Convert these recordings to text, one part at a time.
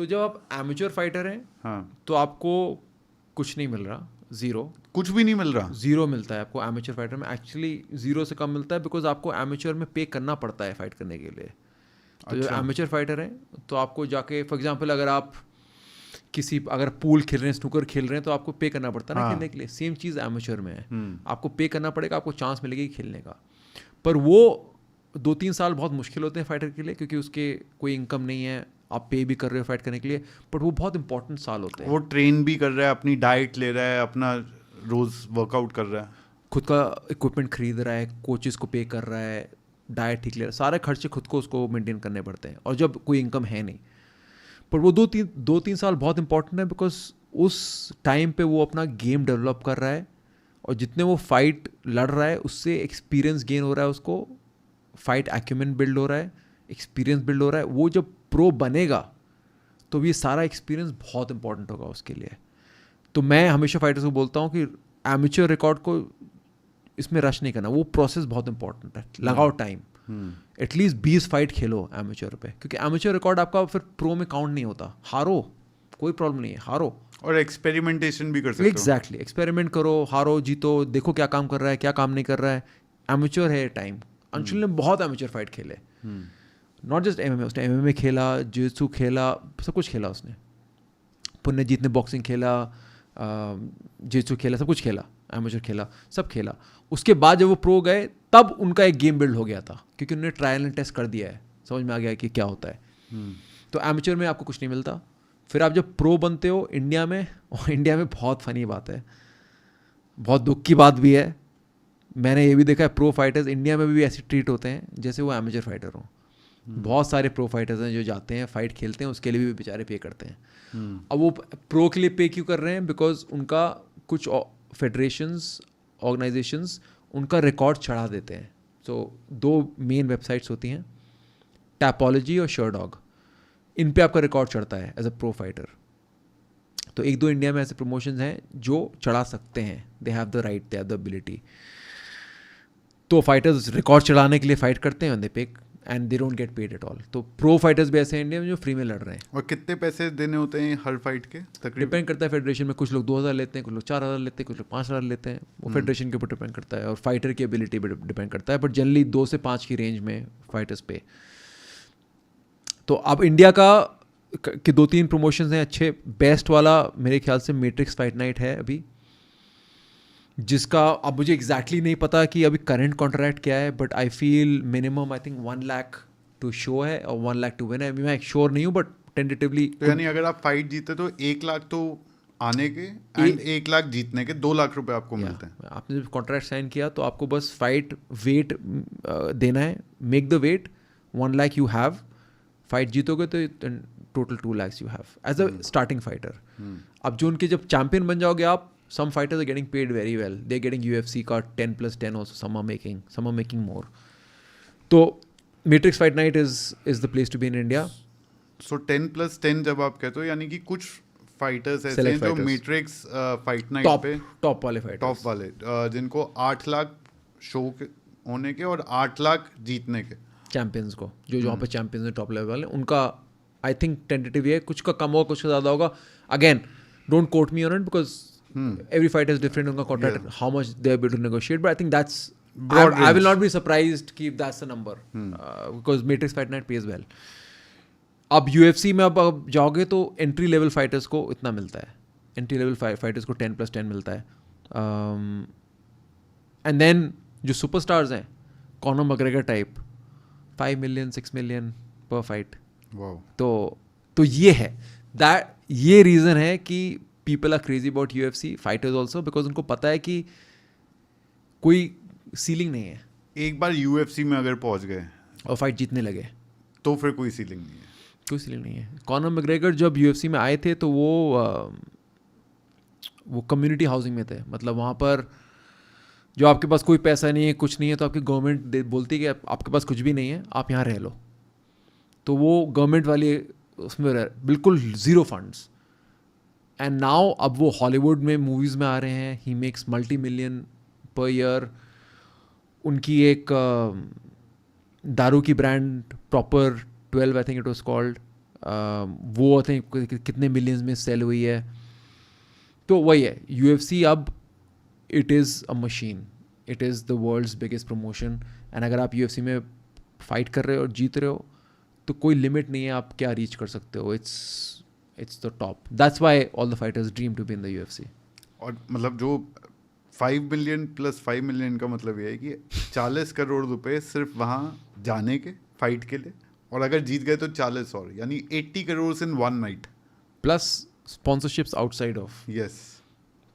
तो जब आप एमेच्योर फाइटर हैं, हाँ, तो आपको कुछ नहीं मिल रहा, ज़ीरो, कुछ भी नहीं मिल रहा। ज़ीरो मिलता है आपको एमेच्योर फाइटर में। एक्चुअली ज़ीरो से कम मिलता है, बिकॉज आपको एमेच्योर में पे करना पड़ता है फाइट करने के लिए। तो जब अच्छा। एमेच्योर फाइटर हैं, तो आपको जाके फॉर एग्जांपल अगर आप अगर पूल खेल रहे हैं, स्नूकर खेल रहे हैं, तो आपको पे करना पड़ता है ना हाँ। खेलने के लिए। सेम चीज़ एमेच्योर में है, हम्म। आपको पे करना पड़ेगा, आपको चांस मिलेगी खेलने का। पर वो 2-3 साल बहुत मुश्किल होते हैं फाइटर के लिए, क्योंकि उसके कोई इनकम नहीं है, आप पे भी कर रहे हो फाइट करने के लिए, बट वो बहुत इंपॉर्टेंट साल होते हैं। वो ट्रेन भी कर रहा है, अपनी डाइट ले रहा है, अपना रोज वर्कआउट कर रहा है, खुद का इक्विपमेंट खरीद रहा है, कोचेस को पे कर रहा है, डाइट ठीक ले रहा है, सारे खर्चे खुद को उसको मेंटेन करने पड़ते हैं, और जब कोई इनकम है नहीं। पर वो 2-3 साल बहुत इंपॉर्टेंट है, बिकॉज उस टाइम पे वो अपना गेम डेवलप कर रहा है, और जितने वो फाइट लड़ रहा है उससे एक्सपीरियंस गेन हो रहा है, उसको फाइट एक्यूमेंट बिल्ड हो रहा है, एक्सपीरियंस बिल्ड हो रहा है। वो जब प्रो बनेगा तो ये सारा एक्सपीरियंस बहुत इंपॉर्टेंट होगा उसके लिए। तो मैं हमेशा फाइटर्स को बोलता हूँ कि एमेच्योर रिकॉर्ड को इसमें रश नहीं करना, वो प्रोसेस बहुत इंपॉर्टेंट है, लगाओ टाइम, एटलीस्ट 20 फाइट खेलो एमेच्योर पे, क्योंकि एमेच्योर रिकॉर्ड आपका फिर प्रो में काउंट नहीं होता। हारो, कोई प्रॉब्लम नहीं है, हारो, और एक्सपेरिमेंटेशन भी कर सकते हो। एग्जैक्टली, एक्सपेरिमेंट करो, हारो जीतो, देखो क्या काम कर रहा है, क्या काम नहीं कर रहा है। एमेच्योर है टाइम। अंशुल ने बहुत एमेच्योर फाइट खेले, नॉट जस्ट एमएमए, उसने एमएमए खेला, जित्सु खेला, सब कुछ खेला उसने। पुण्यजीत ने बॉक्सिंग खेला, जित्सु खेला, सब कुछ खेला, एमेच्योर खेला, सब खेला। उसके बाद जब वो प्रो गए, तब उनका एक गेम बिल्ड हो गया था, क्योंकि उन्होंने ट्रायल एंड टेस्ट कर दिया है, समझ में आ गया है कि क्या होता है। तो एमेच्योर में आपको कुछ नहीं मिलता। फिर आप जब प्रो बनते हो इंडिया में, और इंडिया में बहुत फनी बात है, बहुत दुख की बात भी है, मैंने ये भी देखा है, प्रो फाइटर्स इंडिया में भी ऐसे ट्रीट होते हैं जैसे वो एमेच्योर फाइटर हों। बहुत सारे प्रो फाइटर्स हैं जो जाते हैं फाइट खेलते हैं, उसके लिए भी बेचारे पे करते हैं। अब वो प्रो के लिए पे क्यों कर रहे हैं? बिकॉज उनका कुछ फेडरेशंस, ऑर्गेनाइजेशंस उनका रिकॉर्ड चढ़ा देते हैं। सो 2 मेन वेबसाइट्स होती हैं, टैपोलॉजी और शर्डॉग। इन पे आपका रिकॉर्ड चढ़ता है एज अ प्रो फाइटर। तो 1-2 इंडिया में ऐसे प्रमोशंस हैं जो चढ़ा सकते हैं, they have the right, they have the ability. तो फाइटर्स रिकॉर्ड चढ़ाने के लिए फाइट करते हैं, दे पे and they don't get paid at all. तो प्रो फाइटर्स भी ऐसे हैं इंडिया में जो फ्री में लड़ रहे हैं। और कितने पैसे देने होते हैं हर फाइट के तकरीबन? डिपेंड करता है फेडरेशन में, कुछ लोग 2,000 लेते हैं, कुछ लोग 4,000 लेते हैं, कुछ लोग 5,000 लेते हैं। वो फेडरेशन के ऊपर डिपेंड करता है, और फाइटर की एबिलिटी पर डिपेंड करता है, बट जनरली 2 से 5 की रेंज में फाइटर्स पे। तो अब इंडिया का कि 2-3 प्रमोशंस हैं अच्छे। बेस्ट वाला मेरे ख्याल से मैट्रिक्स फाइट नाइट है अभी, जिसका अब मुझे एग्जैक्टली नहीं पता कि अभी करंट कॉन्ट्रैक्ट क्या है, but I feel minimum I think 1 lakh to show है और 1 लाख टू विन है। मैं श्योर नहीं हूँ, बट टेंटेटिवली। तो यानी अगर आप फाइट जीते तो 1 लाख तो आने के एंड 1 लाख जीतने के 2 लाख रुपए आपको मिलते हैं। आपने जब कॉन्ट्रैक्ट साइन किया तो आपको बस फाइट वेट देना है, make the weight, 1 lakh you have. Fight जीतोगे तो total 2 lakhs you have as a starting fighter. अब जो उनके जब चैंपियन बन जाओगे आप, some fighters are getting paid very well. They're getting UFC का 10+10 also. Some are making more. तो Matrix Fight Night is the place to be in India. So 10+10 जब आप कहते हो, यानी कि कुछ फाइटर्स ऐसे हैं जो मैट्रिक्स फाइट नाइट पे टॉप वाले फाइटर्स, टॉप वाले जिनको 8 लाख शो होने के और 8 लाख जीतने के चैंपियंस को, जो वहाँ पे चैंपियंस हैं टॉप लेवल वाले, उनका आई थिंक टेंटेटिव है, कुछ का कम होगा, कुछ का ज़्यादा होगा। Again don't quote me on it, because every fighter is different on the contract, how much they are able to negotiate, but I think that's I will not be surprised if that's the number, because Matrix Fight Night pays well. अब UFC में अब जाओगे तो entry level fighters को इतना मिलता है, entry level fighters को 10+10 मिलता है। एंड देन जो सुपरस्टार्स हैं, Conor McGregor type, 5 million 6 million पर फाइट। तो ये है दैट, ये रीज़न है कि people are crazy about UFC fighters also, because उनको पता है कि कोई सीलिंग नहीं है। एक बार UFC में अगर पहुंच गए और फाइट जीतने लगे तो फिर कोई सीलिंग नहीं है, कोई सीलिंग नहीं है। कॉनर मैकग्रेगर जब UFC में आए थे तो वो कम्युनिटी हाउसिंग में थे, मतलब वहाँ पर जो आपके पास कोई पैसा नहीं है, कुछ नहीं है, तो आपकी गवर्नमेंट बोलती है कि आपके पास कुछ भी नहीं है, आप यहाँ रह लो। तो वो गवर्नमेंट वाली उसमें बिल्कुल ज़ीरो फंड्स। एंड नाउ अब वो हॉलीवुड में मूवीज़ में आ रहे हैं, he makes multi-million per year। उनकी एक दारू की brand proper 12 I think it was called, वो होते हैं कितने मिलियंस में सेल हुई है. तो वही है, UFC अब it is a machine, it is the world's biggest promotion. And अगर आप UFC में फाइट कर रहे हो और जीत रहे हो तो कोई लिमिट नहीं है आप क्या रीच कर सकते हो. It's the top. That's why all the fighters dream to be in the UFC. और मतलब जो 5 मिलियन प्लस 5 मिलियन का मतलब ये है कि 40 करोड़ रुपए सिर्फ वहाँ जाने के फाइट के लिए, और अगर जीत गए तो 40 और, यानी 80 crore in one night. Plus sponsorships outside of. Yes.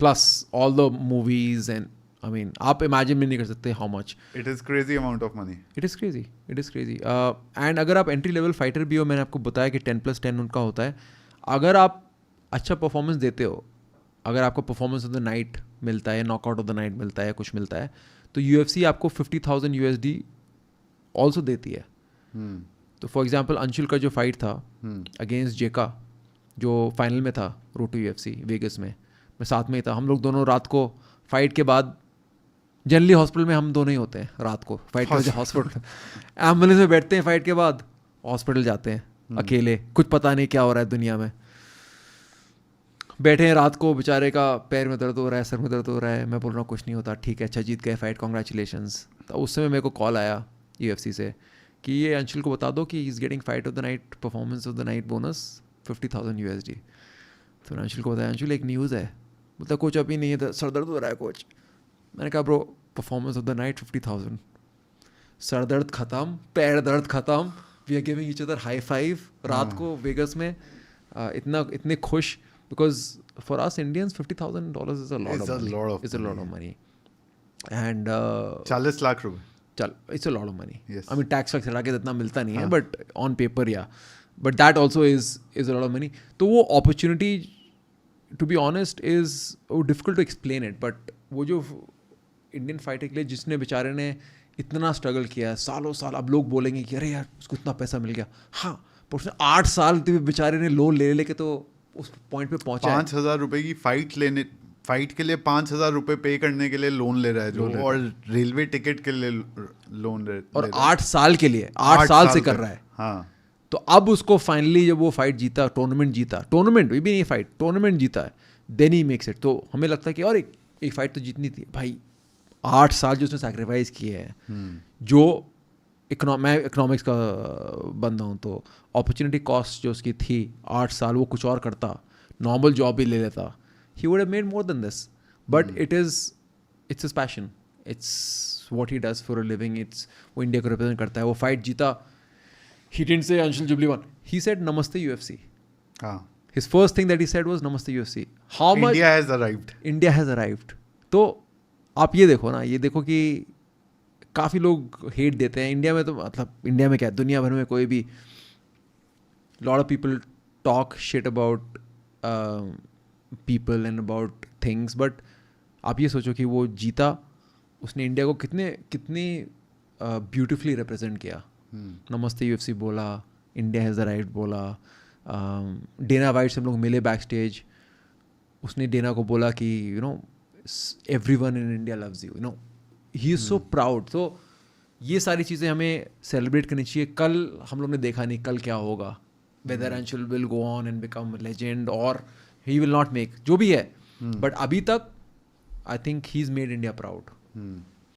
Plus all the movies and I mean, आप इमेजिन भी नहीं कर सकते how much. It is crazy amount of money. It is crazy. It is crazy. And अगर आप entry level fighter भी हो, मैंने आपको बताया कि 10+10 उनका होता है. अगर आप अच्छा परफॉर्मेंस देते हो, अगर आपको परफॉर्मेंस ऑफ द नाइट मिलता है, नॉकआउट ऑफ द नाइट मिलता है, कुछ मिलता है, तो UFC आपको $50,000 USD ऑल्सो देती है. तो फॉर एग्जाम्पल अंशुल का जो फाइट था अगेंस्ट जेका, जो फाइनल में था रोड टू UFC वेगस में, मैं साथ में ही था. हम लोग दोनों रात को फाइट के बाद, जनरली हॉस्पिटल में हम दोनों ही होते हैं रात को फाइट के वजह, हॉस्पिटल एम्बुलेंस में बैठते हैं फाइट के बाद, हॉस्पिटल जाते हैं अकेले, कुछ पता नहीं क्या हो रहा है दुनिया में. बैठे हैं रात को, बेचारे का पैर में दर्द हो रहा है, सर में दर्द हो रहा है. मैं बोल रहा हूँ कुछ नहीं होता, ठीक है, अच्छा जीत गए फाइट, कॉन्ग्रेचुलेशंस. तो उस समय मेरे को कॉल आया UFC से कि ये अंशुल को बता दो कि is getting fight of the night, performance of the night bonus $50,000 USD. तो अंशुल को बताया, अंशुल एक न्यूज़ है. मतलब कोच अभी नहीं है, सर दर्द हो रहा है कोच. मैंने कहा bro performance of the night 50,000, सर दर्द ख़त्म, पैर दर्द ख़त्म, we are giving each other high five रात को वेगस में. इतने खुश, because for us Indians $50,000 is a lot of money. And 40 lakh रुपए, चल it's a lot of money. I mean tax wax हटा के इतना मिलता नहीं है, बट ऑन पेपर या, but that also is a lot of money. तो वो opportunity to be honest is difficult to explain it. But वो जो इंडियन फाइटर के लिए जिसने बेचारे ने इतना स्ट्रगल किया है सालों साल, अब लोग बोलेंगे कि अरे यार उसको इतना पैसा मिल गया. हाँ, पर उसने 8 साल बेचारे ने लोन ले लेके तो उस पॉइंट पे पहुंचा. 5,000 रुपए की फाइट के लिए 5,000 रुपए पे करने के लिए लोन ले रहा है जो, और रेलवे टिकट के लिए लोन ले, और 8 साल के लिए 8 साल से कर रहा है. हाँ. तो अब उसको फाइनली जब वो फाइट जीता, टूर्नामेंट भी नहीं फाइट, टूर्नामेंट जीता है, देन ही मेक्स इट. तो हमें लगता है कि और एक फाइट तो जीतनी थी भाई. 8 साल जो उसने सैक्रिफाइस किए हैं, जो मैं इकोनॉमिक्स का बंदा हूँ, तो अपॉर्चुनिटी कॉस्ट जो उसकी थी 8 साल, वो कुछ और करता, नॉर्मल जॉब भी ले लेता, he would have made more than this. But it's his passion, it's what he does for a living. वो इंडिया को रिप्रेजेंट करता है. वो फाइट जीता, he didn't say Anshul Jubilee won, he said Namaste UFC. His first thing that he said was Namaste UFC. How much India has arrived. तो आप ये देखो ना, ये देखो कि काफ़ी लोग हेट देते हैं इंडिया में. तो मतलब इंडिया में क्या, दुनिया भर में कोई भी, lot of people talk shit about people and about things, but आप ये सोचो कि वो जीता, उसने इंडिया को कितने ब्यूटिफुली रिप्रेजेंट किया. नमस्ते UFC बोला, इंडिया हैज़ अराइव्ड बोला. डेना वाइट से हम लोग मिले बैक स्टेज, उसने डेना को बोला कि you know everyone in India loves you, you know he is so proud. तो ये सारी चीज़ें हमें सेलिब्रेट करनी चाहिए. कल हम लोग ने देखा नहीं कल क्या होगा, whether Anshul will go on and become legend और ही विल नॉट मेक, जो भी है. बट अभी तक I think he is made India proud.